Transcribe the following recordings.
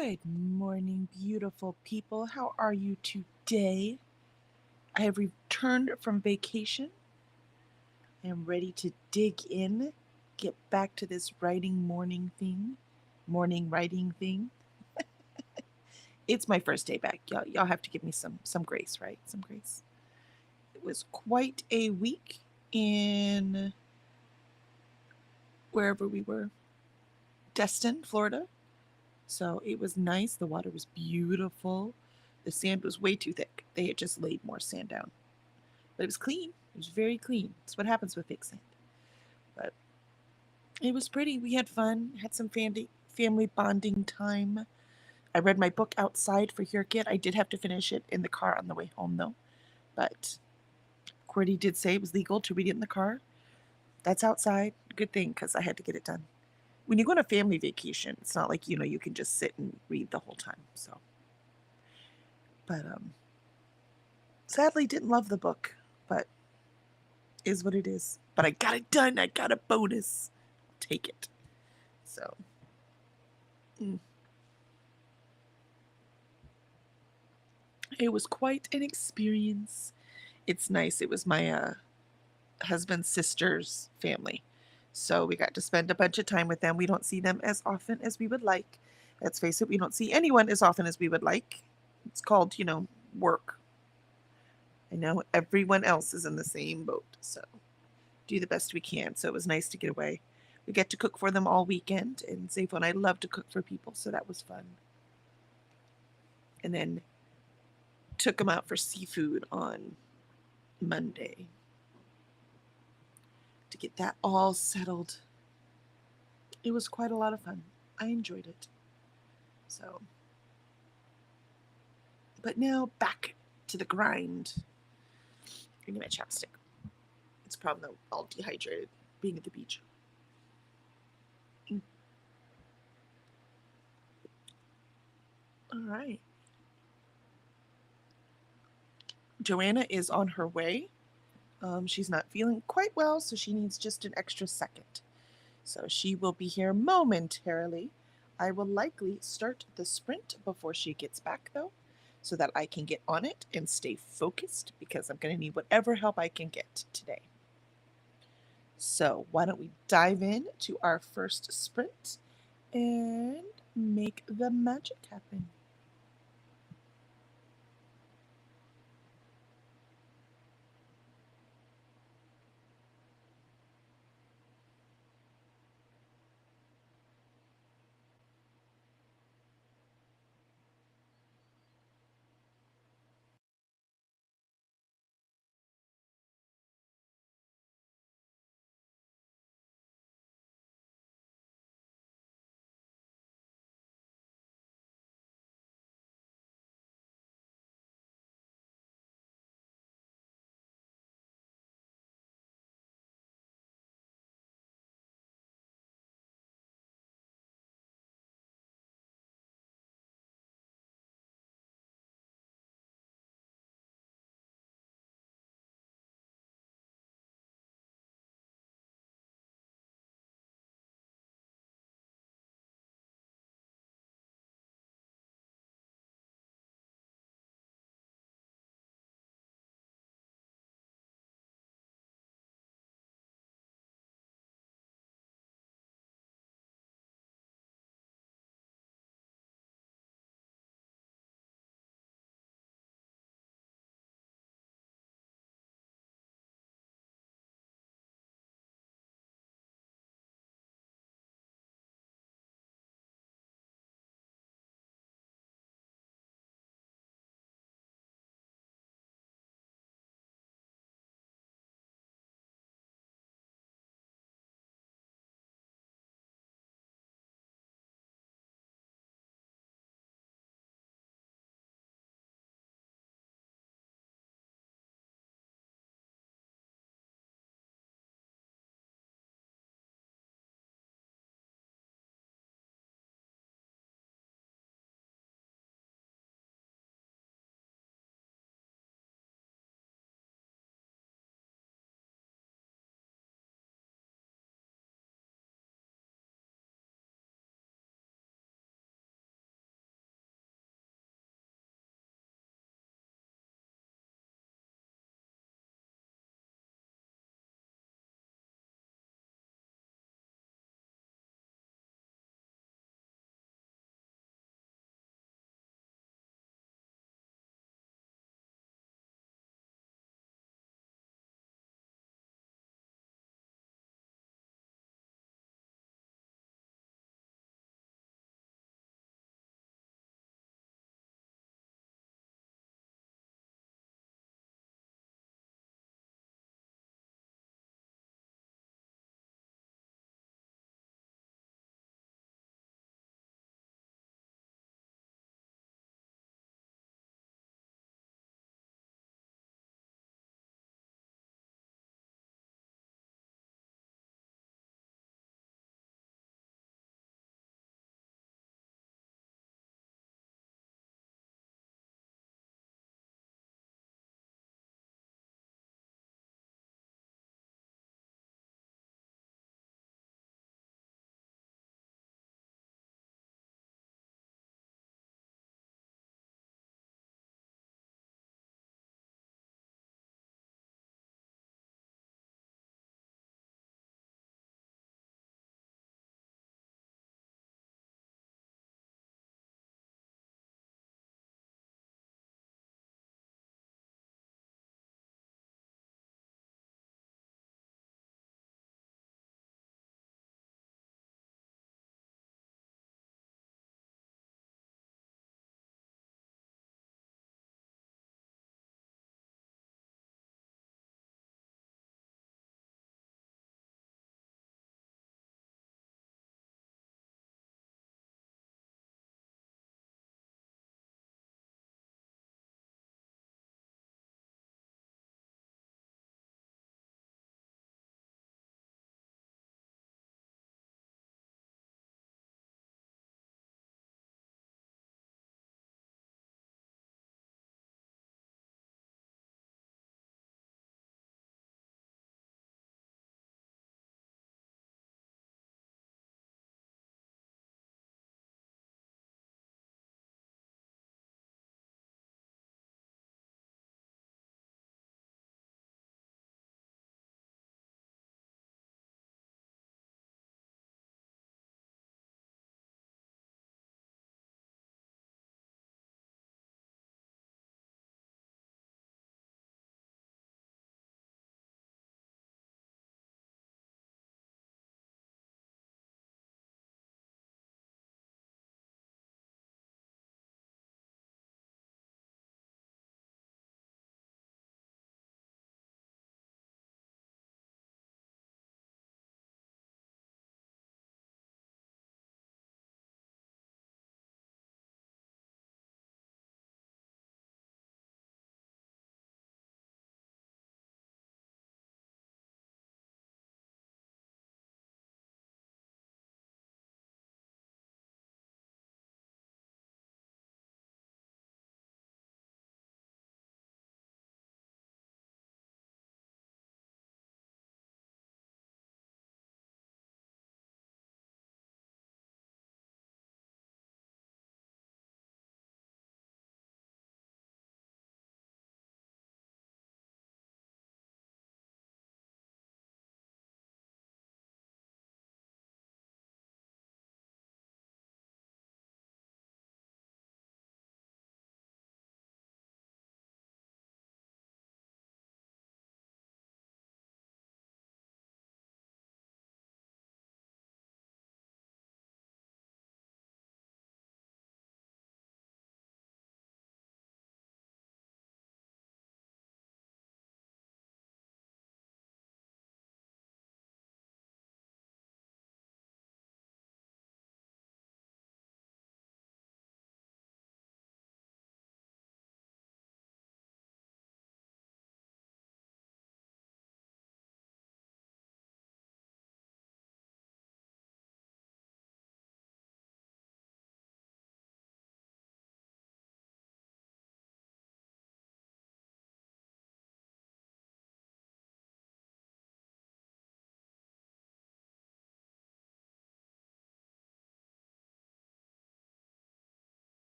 Good morning, beautiful people. How are you today? I have returned from vacation. I am ready to dig in, get back to this morning writing thing. It's my first day back. Y'all have to give me some grace, right? Some grace. It was quite a week in wherever we were, Destin, Florida. So it was nice. The water was beautiful. The sand was way too thick. They had just laid more sand down. But it was clean. It was very clean. That's what happens with fake sand. But it was pretty. We had fun, had some family bonding time. I read my book outside for Here Kid. I did have to finish it in the car on the way home, though. But Cordy did say it was legal to read it in the car. That's outside. Good thing, because I had to get it done. When you go on a family vacation, it's not like, you can just sit and read the whole time. So, but sadly, didn't love the book, but is what it is. But I got it done. I got a bonus. I'll take it. So, mm. It was quite an experience. It's nice. It was my husband's sister's family. So we got to spend a bunch of time with them. We don't see them as often as we would like. Let's face it, we don't see anyone as often as we would like. It's called, work. I know everyone else is in the same boat. So do the best we can. So it was nice to get away. We get to cook for them all weekend. And Zayvon and I love to cook for people. So that was fun. And then took them out for seafood on Monday to get that all settled. It was quite a lot of fun. I enjoyed it. So, but now back to the grind. I need my chapstick. It's probably all dehydrated being at the beach. Mm. All right. Joanna is on her way. She's not feeling quite well, so she needs just an extra second. So she will be here momentarily. I will likely start the sprint before she gets back, though, so that I can get on it and stay focused because I'm going to need whatever help I can get today. So, why don't we dive in to our first sprint and make the magic happen?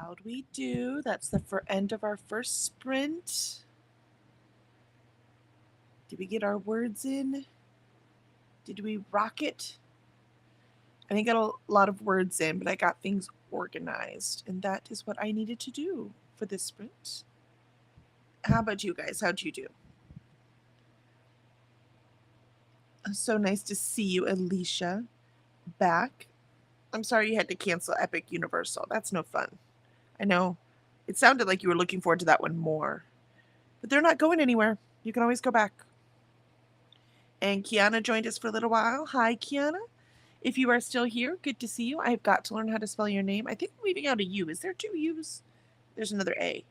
How'd we do? That's the end of our first sprint. Did we get our words in? Did we rock it? I didn't get a lot of words in, but I got things organized, and that is what I needed to do for this sprint. How about you guys? How'd you do? So nice to see you, Alicia, back. I'm sorry you had to cancel Epic Universal. That's no fun. I know. It sounded like you were looking forward to that one more. But they're not going anywhere. You can always go back. And Kiana joined us for a little while. Hi, Kiana. If you are still here, good to see you. I've got to learn how to spell your name. I think I'm leaving out a U. Is there 2 U's? There's another A.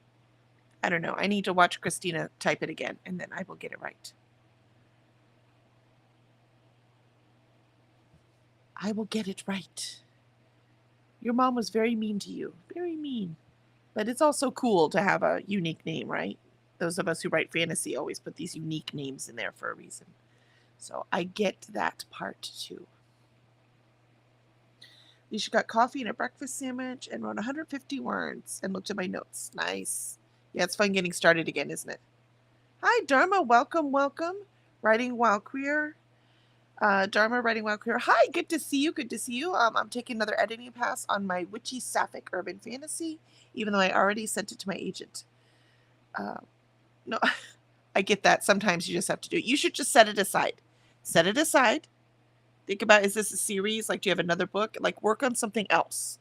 I don't know. I need to watch Christina type it again, and then I will get it right. I will get it right. Your mom was very mean to you. Very mean. But it's also cool to have a unique name, right? Those of us who write fantasy always put these unique names in there for a reason. So I get that part too. Alicia got coffee and a breakfast sandwich and wrote 150 words and looked at my notes. Nice. Yeah, it's fun getting started again, isn't it? Hi, Dharma. Welcome, welcome. Writing while queer. Dharma, writing while queer. Hi, good to see you. Good to see you. I'm taking another editing pass on my witchy sapphic urban fantasy, even though I already sent it to my agent. No, I get that. Sometimes you just have to do it. You should just set it aside. Set it aside. Think about, is this a series? Like, do you have another book? Like, work on something else.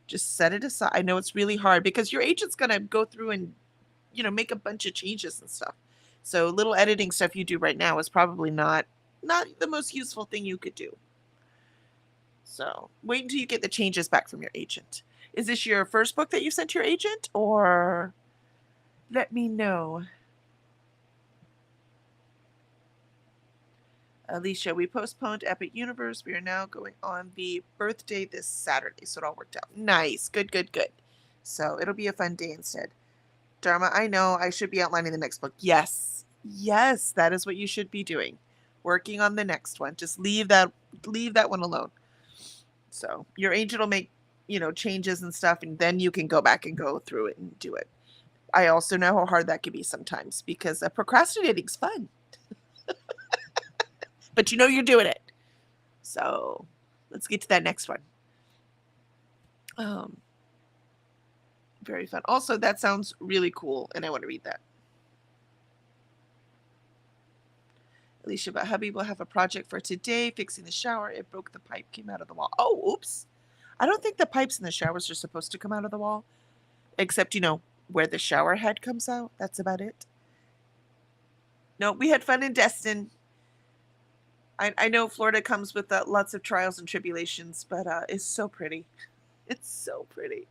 Just set it aside. I know it's really hard because your agent's going to go through and, make a bunch of changes and stuff. So little editing stuff you do right now is probably not the most useful thing you could do. So wait until you get the changes back from your agent. Is this your first book that you sent to your agent, or let me know? Alicia, we postponed Epic Universe. We are now going on the birthday this Saturday, so it all worked out. Nice. Good, good, good. So it'll be a fun day instead. Dharma, I know I should be outlining the next book. Yes. Yes, that is what you should be doing. Working on the next one. Just leave that one alone. So your agent will make, changes and stuff, and then you can go back and go through it and do it. I also know how hard that can be sometimes because procrastinating's fun. But you're doing it. So let's get to that next one. Very fun. Also, that sounds really cool, and I want to read that. Alicia, but hubby will have a project for today, fixing the shower. It broke the pipe, came out of the wall. Oh, oops. I don't think the pipes in the showers are supposed to come out of the wall, except, where the shower head comes out. That's about it. No, we had fun in Destin. I know Florida comes with lots of trials and tribulations, but it's so pretty. It's so pretty.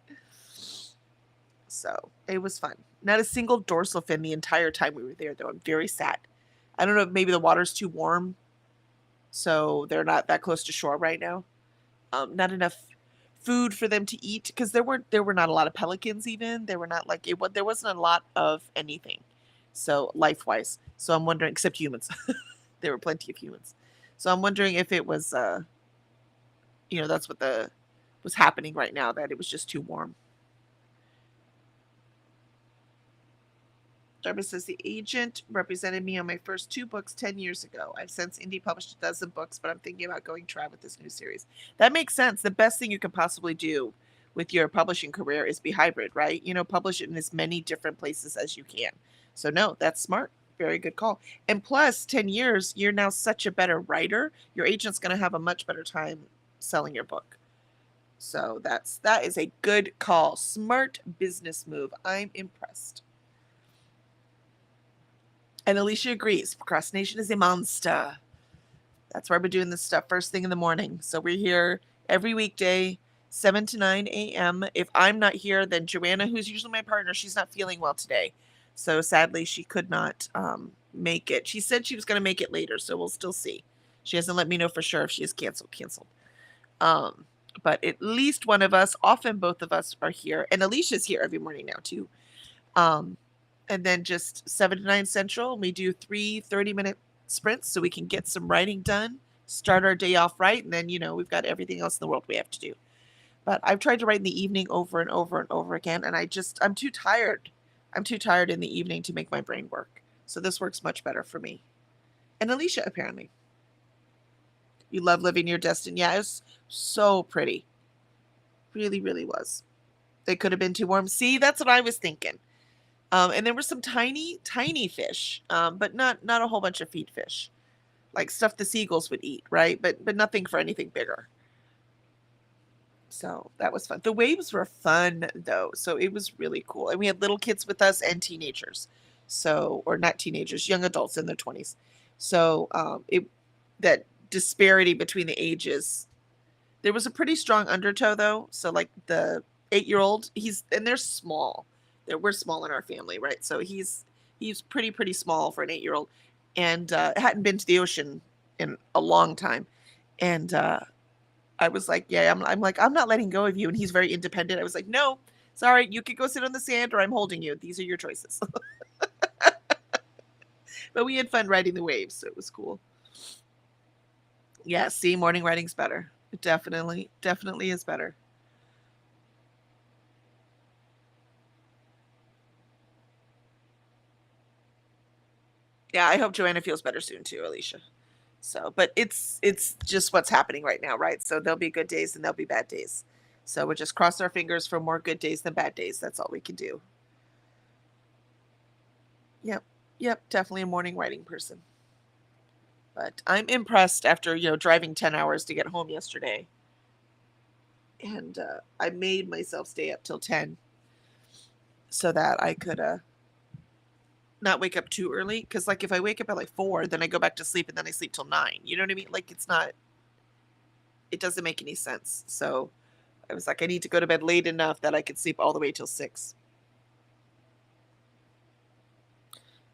So it was fun. Not a single dorsal fin the entire time we were there, though. I'm very sad. I don't know if maybe the water's too warm, so they're not that close to shore right now. Not enough food for them to eat because there were not a lot of pelicans even. There were not there wasn't a lot of anything. So life-wise. So I'm wondering, except humans. There were plenty of humans. So I'm wondering if it was, that's what was happening right now, that it was just too warm. Dharma says, the agent represented me on my first 2 books 10 years ago. I've since indie published a dozen books, but I'm thinking about going try with this new series. That makes sense. The best thing you can possibly do with your publishing career is be hybrid, right? Publish it in as many different places as you can. So no, that's smart. Very good call. And plus 10 years, you're now such a better writer. Your agent's going to have a much better time selling your book. So that is a good call. Smart business move. I'm impressed. And Alicia agrees. Procrastination is a monster. That's why we're doing this stuff first thing in the morning. So we're here every weekday, 7 to 9 a.m. If I'm not here, then Joanna, who's usually my partner, she's not feeling well today. So sadly, she could not make it. She said she was going to make it later, so we'll still see. She hasn't let me know for sure if she is canceled. But at least one of us, often both of us, are here. And Alicia's here every morning now, too. And then just 7 to 9 Central, we do 3 30-minute sprints so we can get some writing done, start our day off right, and then, we've got everything else in the world we have to do. But I've tried to write in the evening over and over and over again, and I'm too tired. I'm too tired in the evening to make my brain work. So this works much better for me. And Alicia, apparently. You love living your destiny. Yeah, it was so pretty. Really, really was. They could have been too warm. See, that's what I was thinking. And there were some tiny, tiny fish, but not a whole bunch of feed fish, like stuff the seagulls would eat, right? But nothing for anything bigger. So that was fun. The waves were fun though, so it was really cool. And we had little kids with us and teenagers, so or not teenagers, young adults in their 20s. So it that disparity between the ages. There was a pretty strong undertow though. So like the 8-year-old, they're small. We're small in our family, right? So he's pretty small for an 8-year-old, and hadn't been to the ocean in a long time, and I was like, yeah, I'm like, I'm not letting go of you. And he's very independent. I was like, no, sorry, you could go sit on the sand or I'm holding you. These are your choices. But we had fun riding the waves, so it was cool. Yeah, see, morning riding's better. It definitely is better. Yeah, I hope Joanna feels better soon too, Alicia. So, but it's just what's happening right now, right? So there'll be good days and there'll be bad days. So we'll just cross our fingers for more good days than bad days. That's all we can do. Yep. Yep, definitely a morning riding person. But I'm impressed after, driving 10 hours to get home yesterday. And I made myself stay up till 10 so that I could not wake up too early. Because, like, if I wake up at like 4, then I go back to sleep and then I sleep till 9. You know what I mean? Like, it doesn't make any sense. So I was like, I need to go to bed late enough that I could sleep all the way till 6.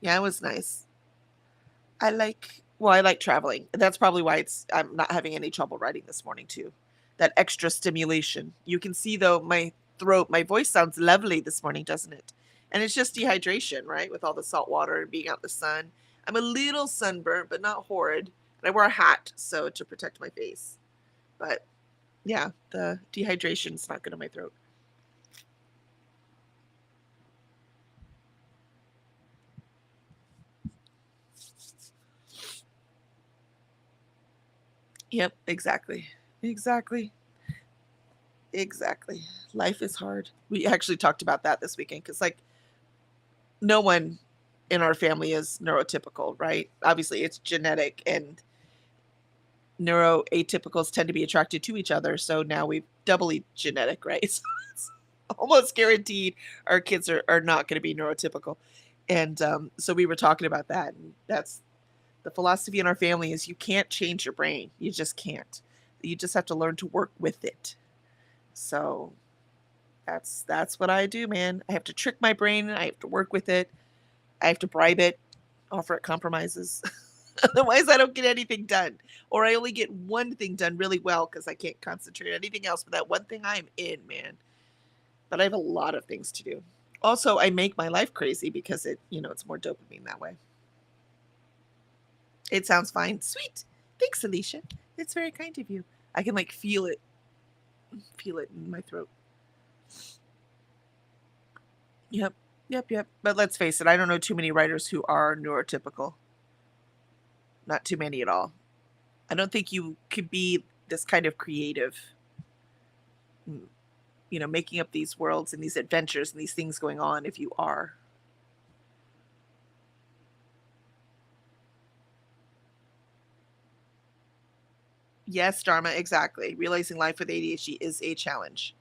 Yeah, it was nice. I like traveling. That's probably why I'm not having any trouble writing this morning too. That extra stimulation. You can see though my voice sounds lovely this morning, doesn't it? And it's just dehydration, right? With all the salt water and being out in the sun. I'm a little sunburnt, but not horrid. And I wear a hat so to protect my face. But yeah, the dehydration's not good on my throat. Yep, exactly. Exactly. Exactly. Life is hard. We actually talked about that this weekend because, like, no one in our family is neurotypical, right? Obviously, it's genetic, and neuroatypicals tend to be attracted to each other. So now we've doubly genetic, right? So it's almost guaranteed our kids are not going to be neurotypical. And so we were talking about that. And that's the philosophy in our family is you can't change your brain. You just can't. You just have to learn to work with it. So that's what I do, man. I have to trick my brain. I have to work with it. I have to bribe it, offer it compromises. Otherwise, I don't get anything done. Or I only get one thing done really well because I can't concentrate on anything else. But that one thing I'm in, man. But I have a lot of things to do. Also, I make my life crazy because it's more dopamine that way. It sounds fine. Sweet. Thanks, Alicia. It's very kind of you. I can like feel it in my throat. Yep. Yep. But let's face it, I don't know too many writers who are neurotypical. Not too many at all. I don't think you could be this kind of creative, mm, making up these worlds and these adventures and these things going on if you are. Yes, Dharma, exactly. Realizing life with ADHD is a challenge.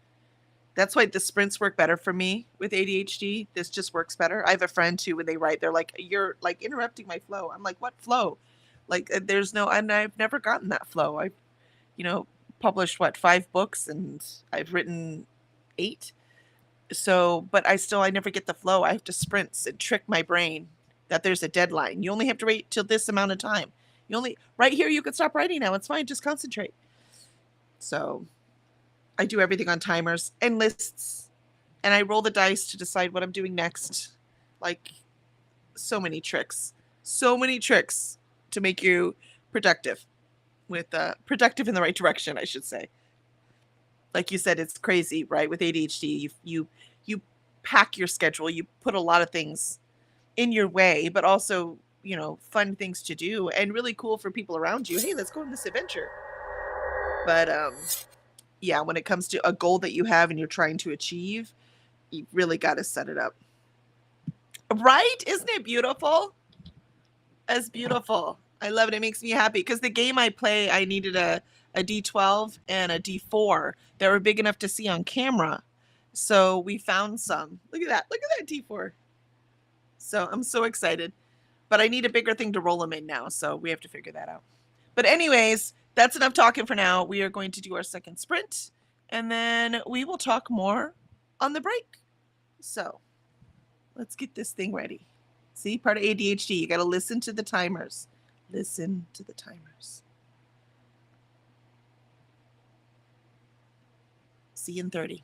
That's why the sprints work better for me with ADHD. This just works better. I have a friend too, when they write, they're like, "You're like interrupting my flow." I'm like, "What flow?" Like, there's no, and I've never gotten that flow. I've, you know, published what, 5 books, and I've written 8. So, but I never get the flow. I have to sprint and trick my brain that there's a deadline. You only have to wait till this amount of time. Right here, you can stop writing now. It's fine. Just concentrate. So I do everything on timers and lists, and I roll the dice to decide what I'm doing next. Like, so many tricks to make you productive, with productive in the right direction, I should say. Like you said, it's crazy, right? With ADHD, you pack your schedule, you put a lot of things in your way, but also, fun things to do and really cool for people around you. Hey, let's go on this adventure. But yeah, when it comes to a goal that you have and you're trying to achieve, you really got to set it up. Right? Isn't it beautiful? It's beautiful. I love it. It makes me happy because the game I play, I needed a D12 and a D4 that were big enough to see on camera. So we found some. Look at that. Look at that D4. So I'm so excited. But I need a bigger thing to roll them in now. So we have to figure that out. But, anyways, that's enough talking for now. We are going to do our second sprint and then we will talk more on the break. So let's get this thing ready. See, part of ADHD, you got to listen to the timers. Listen to the timers. See you in 30.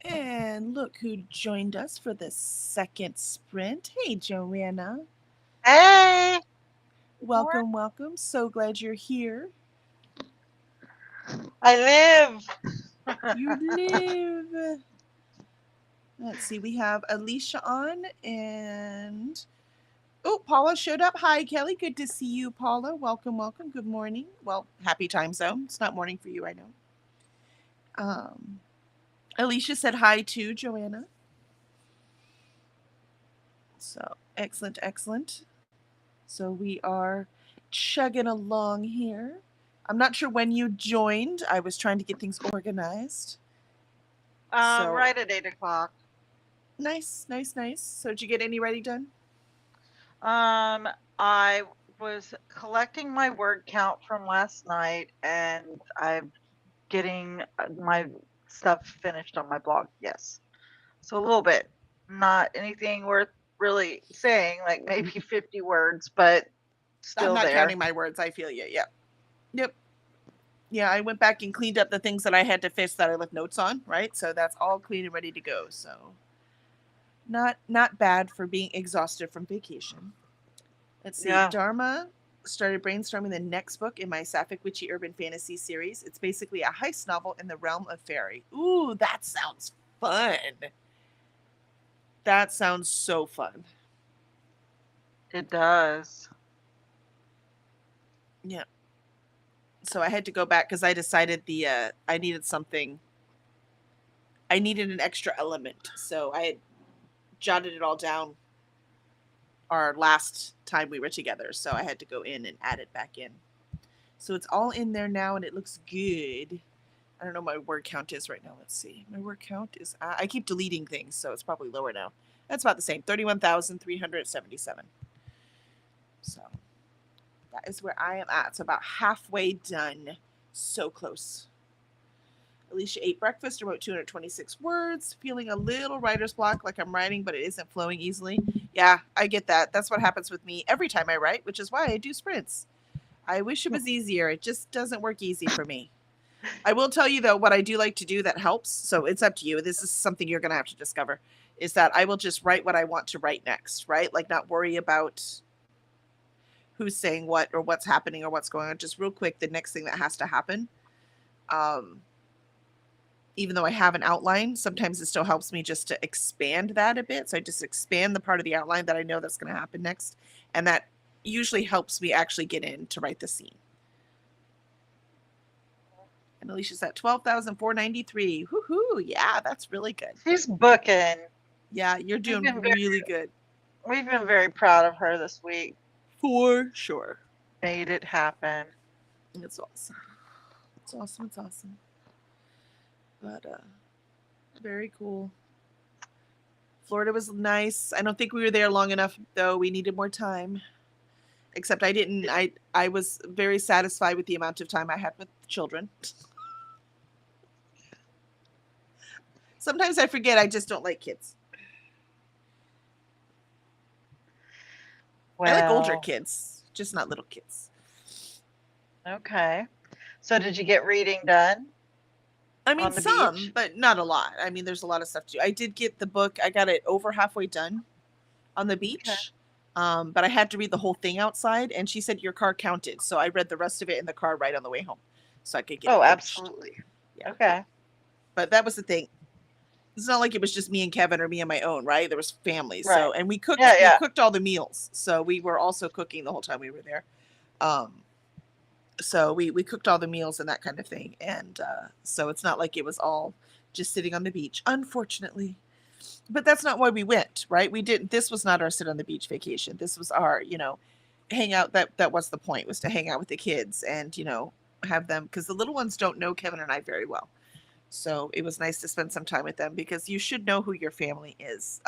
And look who joined us for the second sprint. Hey, Joanna. Hey, Welcome, welcome. So glad you're here. I live. You live. Let's see, we have Alicia on and oh, Paula showed up. Hi, Kelly. Good to see you, Paula. Welcome, welcome. Good morning. Well, happy time zone. It's not morning for you, I know. Alicia said hi to Joanna. So excellent, excellent. So we are chugging along here. I'm not sure when you joined. I was trying to get things organized. So Right at 8 o'clock. nice, nice, nice. So did you get any writing done? I was collecting my word count from last night, and I'm getting my stuff finished on my blog. Yes, so a little bit, not anything worth really saying, like maybe 50 words, but I'm still not there. counting my words. I feel you. Yep. Yep. Yeah, I went back and cleaned up the things that I had to fix that I left notes on, right? So that's all clean and ready to go. So not bad for being exhausted from vacation. Let's see. Yeah. Dharma started brainstorming the next book in my Sapphic Witchy Urban Fantasy series. It's basically a heist novel in the realm of fairy. Ooh, that sounds fun. That sounds so fun. It does. Yeah. So I had to go back because I decided I needed something. I needed an extra element. So I had jotted it all down our last time we were together. So I had to go in and add it back in. So it's all in there now and it looks good. I don't know what my word count is right now. Let's see. My word count is I keep deleting things, so it's probably lower now. That's about the same. 31,377. So that is where I am at. So about halfway done. So close. Alicia ate breakfast and wrote 226 words, feeling a little writer's block, like I'm writing, but it isn't flowing easily. Yeah, I get that. That's what happens with me every time I write, which is why I do sprints. I wish it was easier. It just doesn't work easy for me. I will tell you though, what I do like to do that helps. So it's up to you. This is something you're going to have to discover. Is that I will just write what I want to write next, right? Like not worry about who's saying what or what's happening or what's going on. Just real quick, the next thing that has to happen. Um, Even though I have an outline, sometimes it still helps me just to expand that a bit. So I just expand the part of the outline that I know that's going to happen next, and that usually helps me actually get in to write the scene. And Alicia's at 12,493. Woohoo! Yeah, that's really good. She's booking. Yeah, you're We've doing been very, really good. we've been very proud of her this week. For sure. Made it happen. It's awesome. It's awesome. It's awesome. But very cool. Florida was nice. I don't think we were there long enough though. We needed more time. Except I didn't I was very satisfied with the amount of time I had with the children. Sometimes I forget I just don't like kids. I like older Well, kids, just not little kids. okay. So did you get reading done I mean, on the some, beach? but not a lot. I mean, there's a lot of stuff to do. I did get the book. I got it over halfway done on the Okay. beach, but I had to read the whole thing outside. And she said your car counted, so I read the rest of it in the car right on the way home, so I could get Oh, it finished. absolutely. Yeah, Okay. but that was the thing. It's not like it was just me and Kevin or me and my own, right? There was families. Right. So, and Yeah, we yeah. cooked all the meals. So we were also cooking the whole time we were there. Um, so we cooked all the meals and that kind of thing. And so it's not like it was all just sitting on the beach, unfortunately. But that's not why we went, right? We didn't. This was not our sit on the beach vacation. This was our, hang out. That was the point, was to hang out with the kids and have them, because the little ones don't know Kevin and I very well. So it was nice to spend some time with them, because you should know who your family is.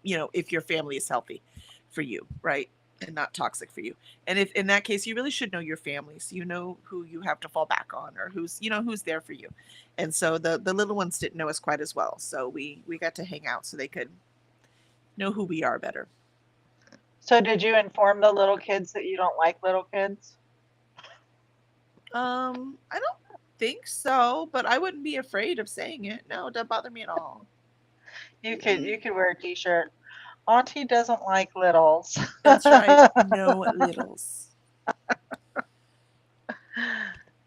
If your family is healthy for you, right? And not toxic for you. And if in that case, you really should know your family, so you know who you have to fall back on, or who's there for you. And so the little ones didn't know us quite as well. So we got to hang out so they could know who we are better. So did you inform the little kids that you don't like little kids? I don't think so, but I wouldn't be afraid of saying it. No, it doesn't bother me at all. You Mm-mm. could wear a t-shirt. Auntie doesn't like littles. That's right. No littles.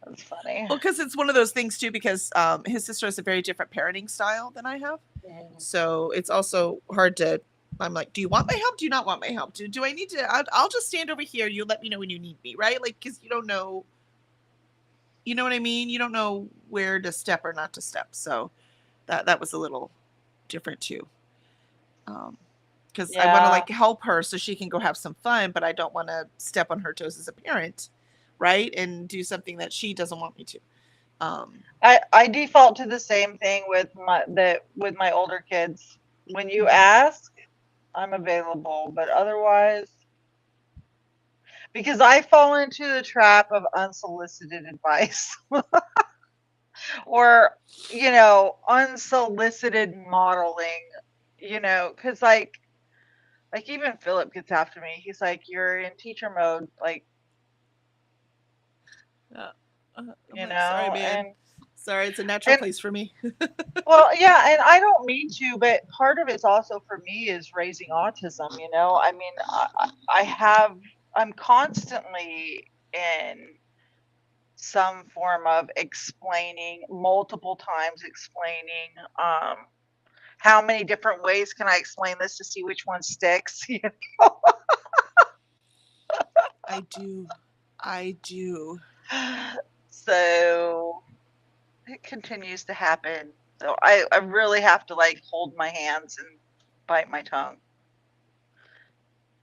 That's funny. Well, because it's one of those things too. Because his sister has a very different parenting style than I have, Mm. so it's also hard to. I'm like, do you want my help? Do you not want my help? Do I need to? I'll just stand over here. You let me know when you need me, right? Like, because you don't know. You know what I mean? You don't know where to step or not to step. So that was a little different too. Because I want to Yeah. like help her so she can go have some fun, but I don't want to step on her toes as a parent, right? And do something that she doesn't want me to. Um, I default to the same thing with my older kids. When you mhm. ask, I'm available, but otherwise, because I fall into the trap of unsolicited advice or, unsolicited modeling, because like even Philip gets after me. He's like, "You're in teacher mode," like, Uh, I'm like, sorry, man. and Sorry, it's a natural and place for me. well, yeah, and I don't mean to, but part of it's also for me is raising autism. I mean, I'm constantly in some form of explaining, multiple times explaining, how many different ways can I explain this to see which one sticks? I do. I do. So it continues to happen. So I really have to like hold my hands and bite my tongue.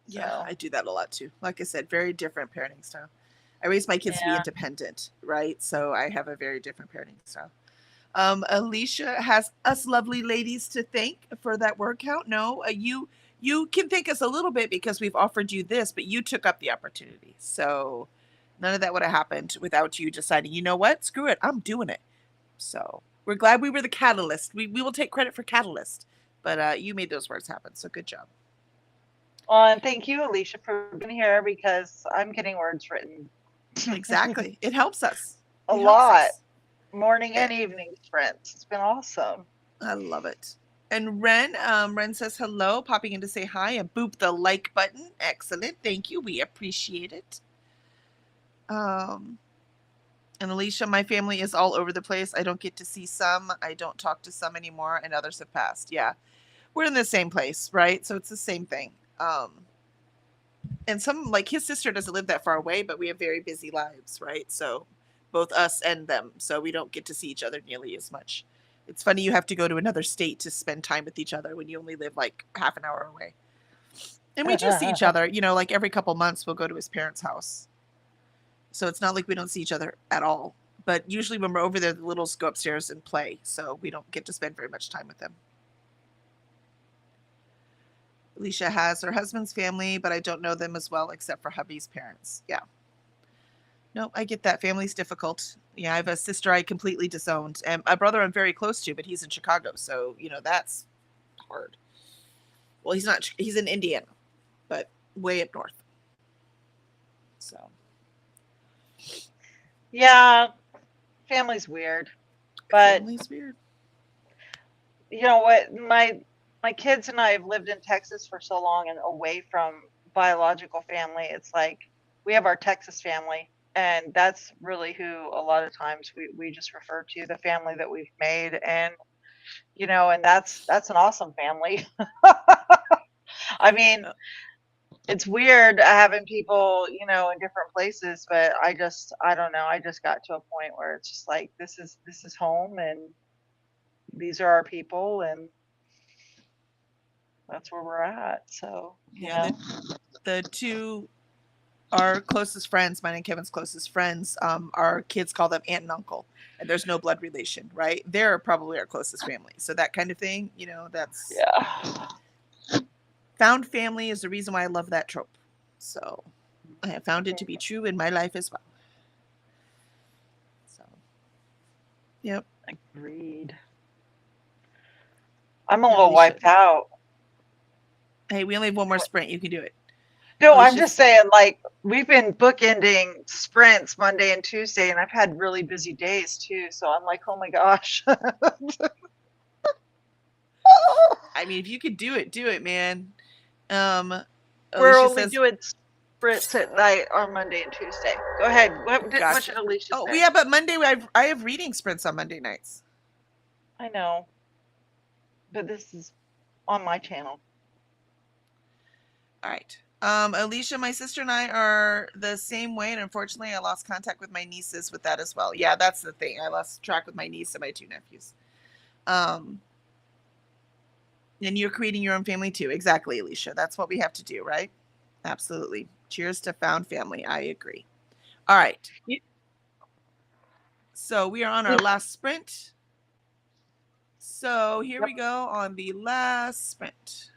Yeah, So I do that a lot too. Like I said, very different parenting style. I raised my kids to be yeah. independent, right? So I have a very different parenting style. Alicia has us lovely ladies to thank for that word count. No, you can thank us a little bit because we've offered you this, but you took up the opportunity. So none of that would have happened without you deciding, you know what, screw it, I'm doing it. So we're glad we were the catalyst. We will take credit for catalyst, but you made those words happen. So good job. Well, and thank you, Alicia, for being here because I'm getting words written Exactly. It helps us. a It helps lot, us. morning Eh, and evening sprints. It's been awesome. I love it. And Ren says hello, popping in to say hi and boop the like button. Excellent. Thank you. We appreciate it. Um, and Alicia, my family is all over the place. I don't get to see some. I don't talk to some anymore, and others have passed. Yeah, we're in the same place, right? So it's the same thing. And some like his sister doesn't live that far away, but we have very busy lives, right? So both us and them, so we don't get to see each other nearly as much. It's funny you have to go to another state to spend time with each other when you only live like half an hour away. And we do see each other, like every couple months we'll go to his parents' house. So it's not like we don't see each other at all. But usually when we're over there, the littles go upstairs and play, so we don't get to spend very much time with them. Alicia has her husband's family, but I don't know them as well except for hubby's parents. Yeah. No, I get that. Family's difficult. Yeah, I have a sister I completely disowned, and a brother I'm very close to, but he's in Chicago, so that's hard. Well, he's not. He's in Indiana, but way up north. So Yeah, family's weird, but family's weird. you know what? My kids and I have lived in Texas for so long and away from biological family. It's like we have our Texas family, and that's really who a lot of times we just refer to the family that we've made, and and that's an awesome family. I mean, Uh, it's weird having people, in different places, but I don't know. I just got to a point where it's just like this is home, and these are our people, and that's where we're at. So, yeah, the two our closest friends, mine and Kevin's closest friends, our kids call them aunt and uncle, and there's no blood relation, right? They're probably our closest family. So that kind of thing, that's yeah. found family is the reason why I love that trope. So I have found it to be true in my life as well. So, yep. Agreed. I'm a And little Alicia, wiped out. hey, we only have one more sprint. You can do it. No, I'm Alicia's just saying, like, we've been bookending sprints Monday and Tuesday, and I've had really busy days too. So I'm like, oh my gosh. I mean, if you could do it, man. We're Alicia only says, doing sprints at night on Monday and Tuesday. Go ahead. What "Gotcha." did Alicia Oh, say? yeah, but Monday I have reading sprints on Monday nights. I know, but this is on my channel. All right. Alicia, my sister and I are the same way, and unfortunately, I lost contact with my nieces with that as well. Yeah, that's the thing. I lost track with my niece and my two nephews. Um, and you're creating your own family too. Exactly, Alicia. That's what we have to do, right? Absolutely. Cheers to found family. I agree. All right. So we are on our last sprint. So here Yep. we go on the last sprint.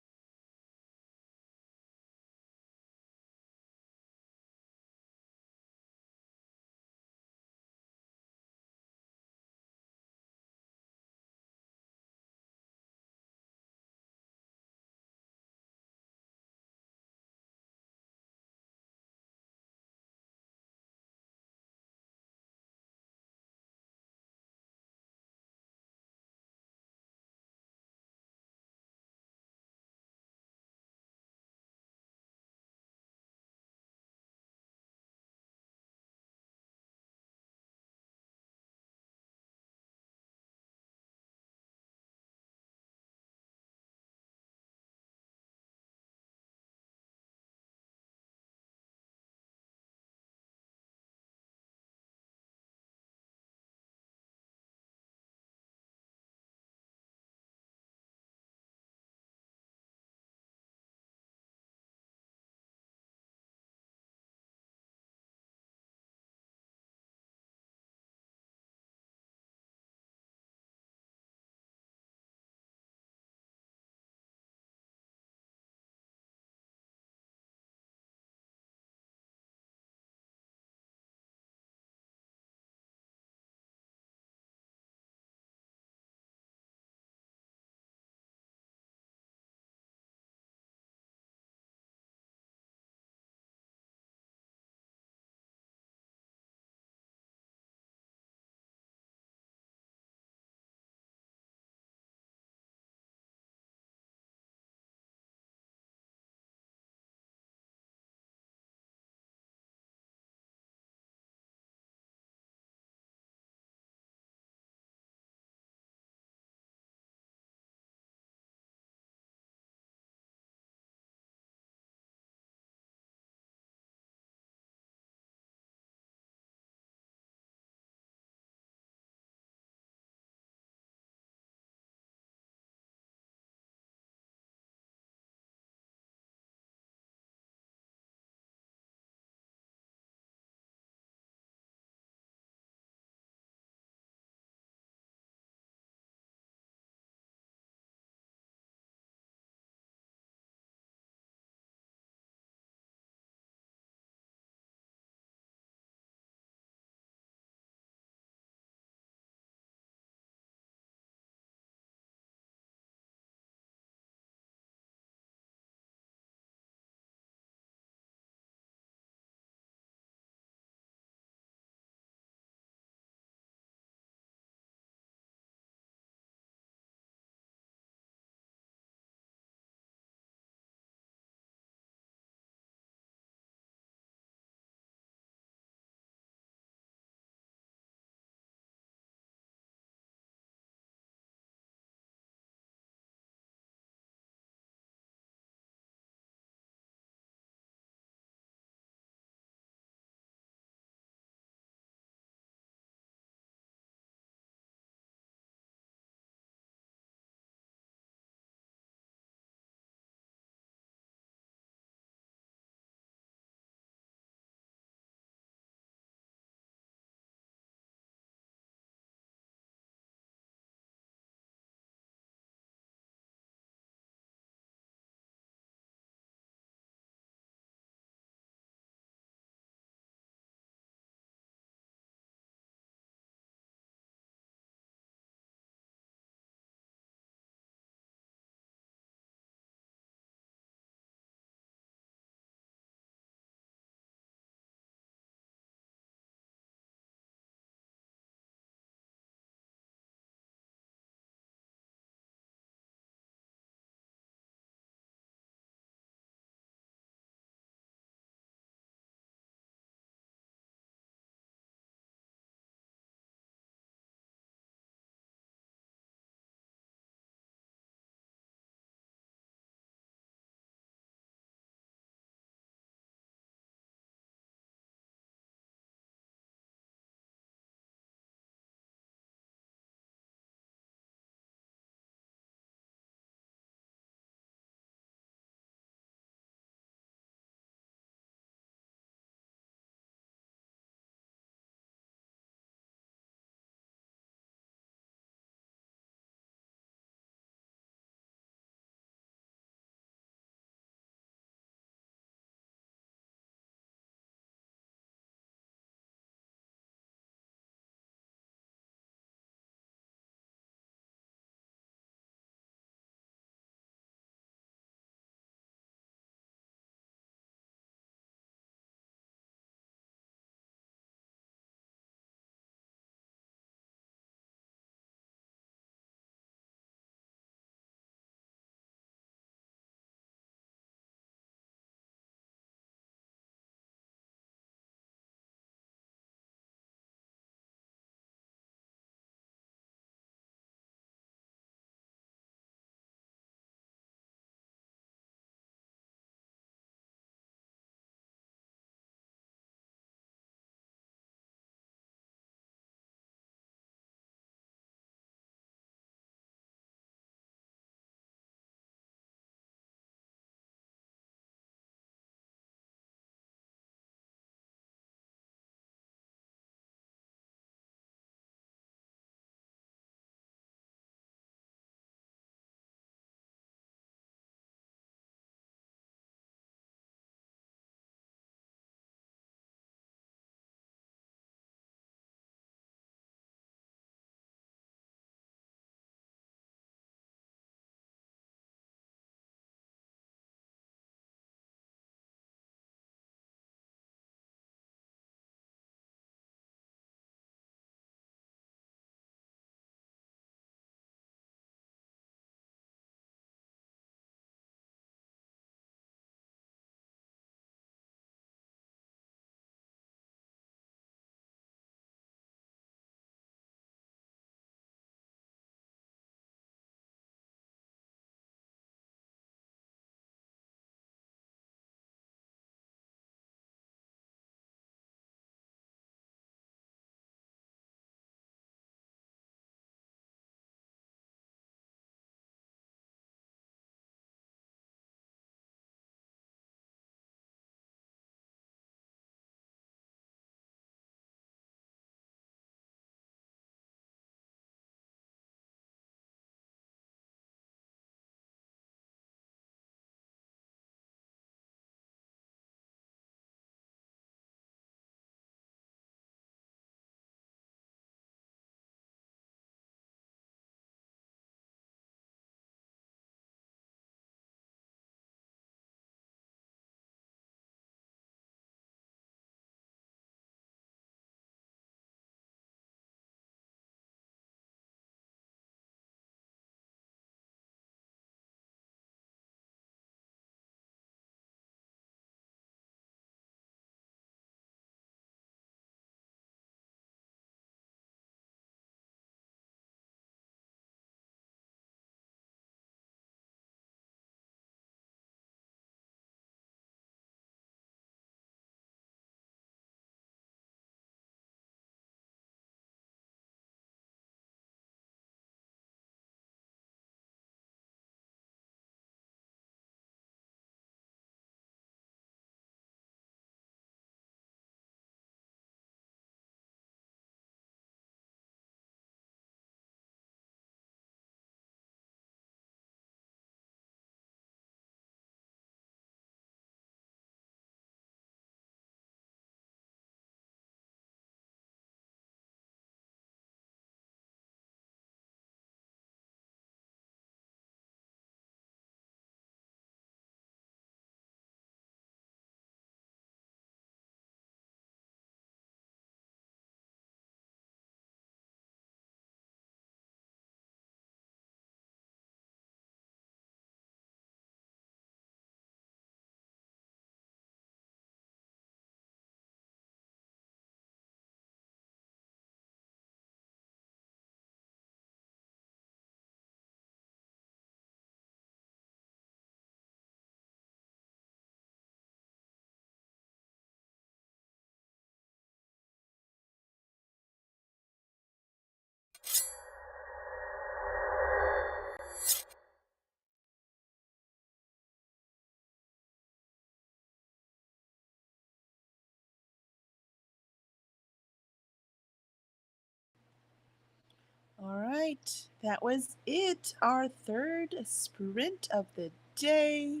right. That was it. Our third sprint of the day.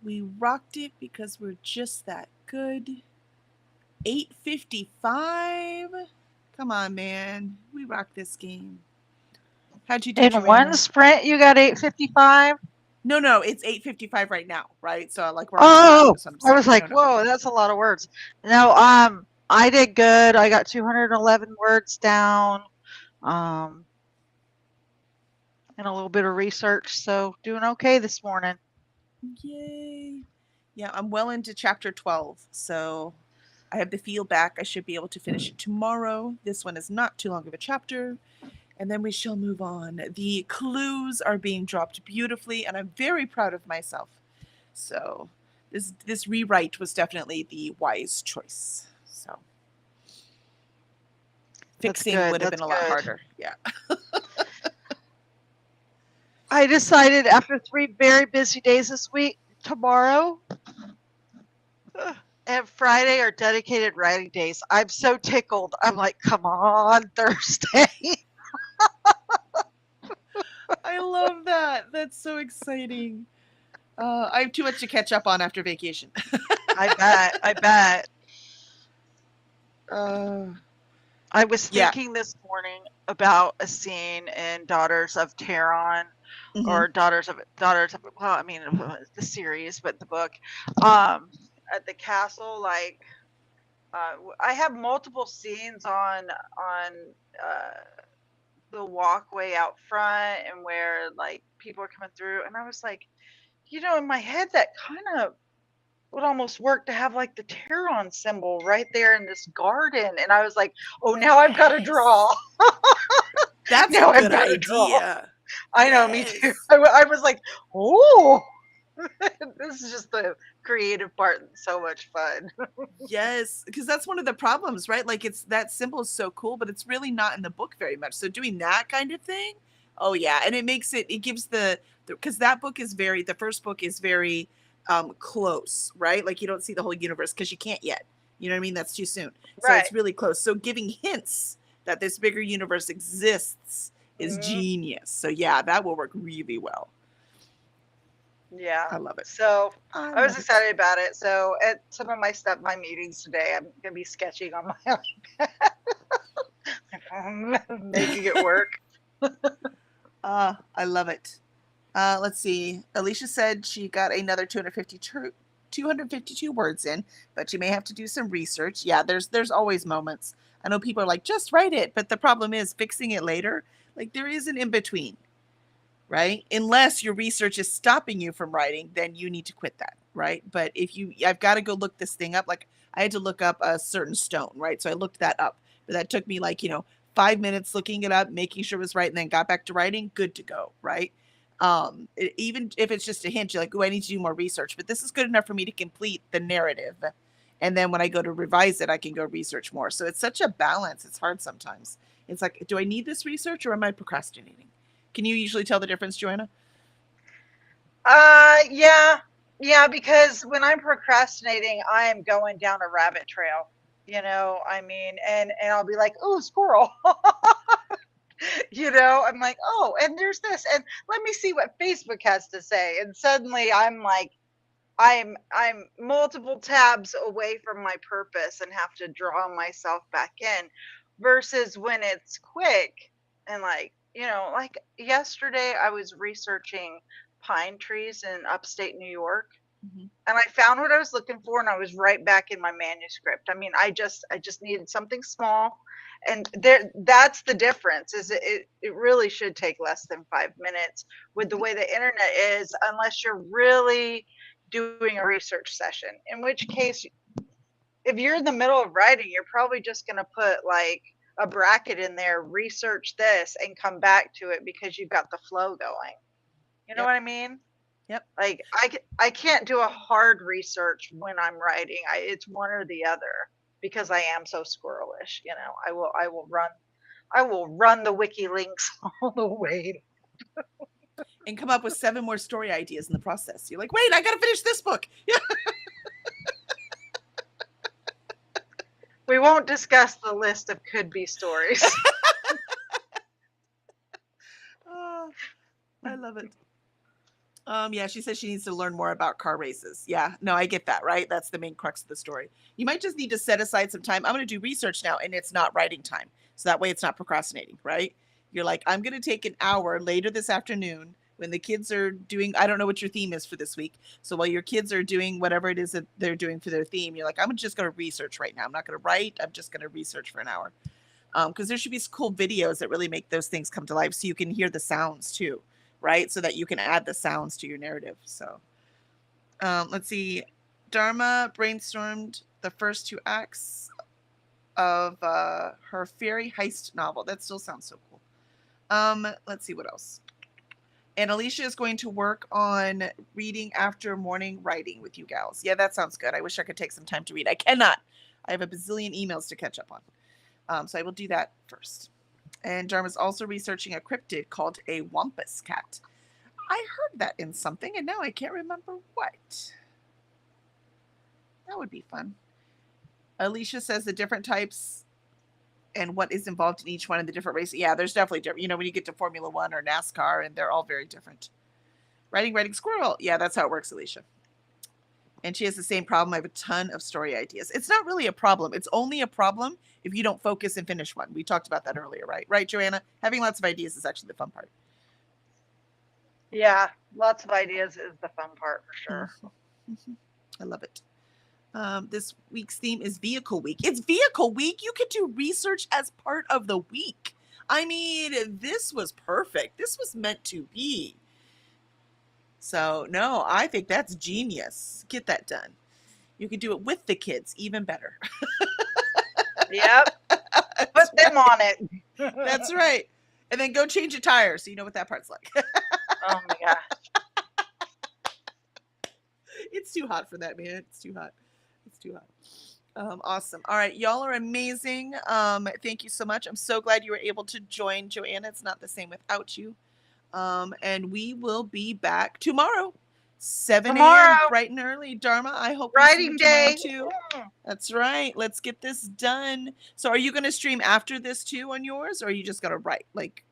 We rocked it because we're just that good. 8:55. Come on, man. We rocked this game. How'd you do, In one Joanna? sprint, you got 8:55. No, it's 8:55 right now, right? So like we're on the third one. Oh, That's what I'm I saying. was like, No. whoa, that's a lot of words. No, I did good. I got 211 words down, um, and a little bit of research, so doing okay this morning. Yay. Yeah, I'm well into chapter 12. So I have the feel back. I should be able to finish it tomorrow. This one is not too long of a chapter. And then we shall move on. The clues are being dropped beautifully, and I'm very proud of myself. So this rewrite was definitely the wise choice. So That's fixing good. would have been That's a lot good. harder. Yeah. I decided after 3 very busy days this week, tomorrow and Friday are dedicated writing days. I'm so tickled. I'm like, come on, Thursday. I love that. That's so exciting. I have too much to catch up on after vacation. I bet. I bet. uh, I was yeah. thinking this morning about a scene in Daughters of Tehran, Hmm. or Daughters of, well, I mean, the series, but the book, um, at the castle. Like, I have multiple scenes on the walkway out front, and where like people are coming through, and I was like, in my head, that kind of would almost work to have like the Tehran symbol right there in this garden. And I was like, oh, now I've got to draw. That's a Now I've good got to draw. idea. I know, me too. Yes. I was like, oh, this is just the creative part. So much fun. Yes, because that's one of the problems, right? Like it's that symbol is so cool, but it's really not in the book very much. So doing that kind of thing, oh yeah, and it gives the because that book is very the first book is very close, right? Like you don't see the whole universe because you can't yet. You know what I mean? That's too soon. So Right. it's really close. So giving hints that this bigger universe exists is Hmm. genius. So yeah, that will work really well. Yeah. I love it. So I I was love it. excited about it. So at some of my meetings today, I'm going to be sketching on my own, making it work. I love it. Let's see. Alicia said she got another 252 words in, but she may have to do some research. Yeah, there's always moments. I know people are like, just write it, but the problem is fixing it later. Like there is an in between, right? Unless your research is stopping you from writing, then you need to quit that, right? But I've got to go look this thing up. Like I had to look up a certain stone, right? So I looked that up, but that took me like 5 minutes looking it up, making sure it was right, and then got back to writing. Good to go, right? Even if it's just a hint, you're like, oh, I need to do more research, but this is good enough for me to complete the narrative. And then when I go to revise it, I can go research more. So it's such a balance. It's hard sometimes. It's like, do I need this research or am I procrastinating? Can you usually tell the difference, Joanna? Yeah, yeah, because when I'm procrastinating, I am going down a rabbit trail. I mean, and I'll be like, oh, squirrel. I'm like, oh, and there's this, and let me see what Facebook has to say. And suddenly I'm like, I'm multiple tabs away from my purpose and have to draw myself back in, versus when it's quick. And like yesterday I was researching pine trees in upstate New York, Mhm. and I found what I was looking for, and I was right back in my manuscript. I mean, I just needed something small, and that's the difference. Is it really should take less than 5 minutes with the way the internet is, unless you're really doing a research session. In which case, if you're in the middle of writing, you're probably just going to put like a bracket in there, research this, and come back to it because you've got the flow going. You know Yep. what I mean? Yep. Like I can't do a hard research when I'm writing. It's one or the other, because I am so squirrelish. I will run the wiki links all the way. And come up with 7 more story ideas in the process. You're like, wait, I got to finish this book. Yeah. We won't discuss the list of could be stories. I love it. Yeah, she says she needs to learn more about car races. Yeah, no, I get that, right? That's the main crux of the story. You might just need to set aside some time. I'm going to do research now, and it's not writing time. So that way it's not procrastinating, right? You're like, I'm going to take an hour later this afternoon when the kids are doing, I don't know what your theme is for this week. So while your kids are doing whatever it is that they're doing for their theme, you're like, I'm just going to research right now. I'm not going to write. I'm just going to research for an hour. Because there should be cool videos that really make those things come to life so you can hear the sounds too, right? So that you can add the sounds to your narrative. So let's see. Dharma brainstormed the first 2 acts of her fairy heist novel. That still sounds so cool. Let's see what else. And Alicia is going to work on reading after morning writing with you gals. Yeah, that sounds good. I wish I could take some time to read. I cannot. I have a bazillion emails to catch up on. So I will do that first. And Dharma's also researching a cryptid called a Wampus cat. I heard that in something, and now I can't remember what. That would be fun. Alicia says the different types and what is involved in each one of the different races. Yeah, there's definitely different. You know, when you get to Formula One or NASCAR, and they're all very different. Writing squirrel. Yeah, that's how it works, Alicia. And she has the same problem. I have a ton of story ideas. It's not really a problem. It's only a problem if you don't focus and finish one. We talked about that earlier, right? Right, Joanna? Having lots of ideas is actually the fun part. Yeah, lots of ideas is the fun part for sure. Mm-hmm. I love it. This week's theme is Vehicle Week. It's Vehicle Week. You can do research as part of the week. I mean, this was perfect. This was meant to be. So, no, I think that's genius. Get that done. You could do it with the kids, even better. Yep. Put them on it. That's right. And then go change your tires so you know what that part's like. Oh my gosh. It's too hot for that, man. It's too hot. It's too hot. Awesome. All right. Y'all are amazing. Thank you so much. I'm so glad you were able to join, Joanna. It's not the same without you. And we will be back tomorrow. 7 a.m. bright and early. Dharma, I hope writing day too. That's right. Let's get this done. So are you going to stream after this too on yours, or are you just going to write? Like,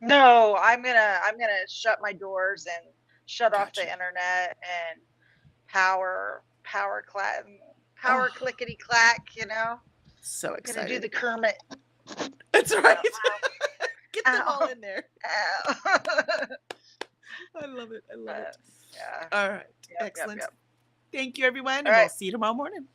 no, I'm gonna shut my doors and shut off the internet and power clickety clack, you know. So excited. I'm gonna do the Kermit. That's right. Get them all in there. I love it. I love it. Yeah. All right. Yep, excellent. Yep. Thank you, everyone. And we'll see you tomorrow morning.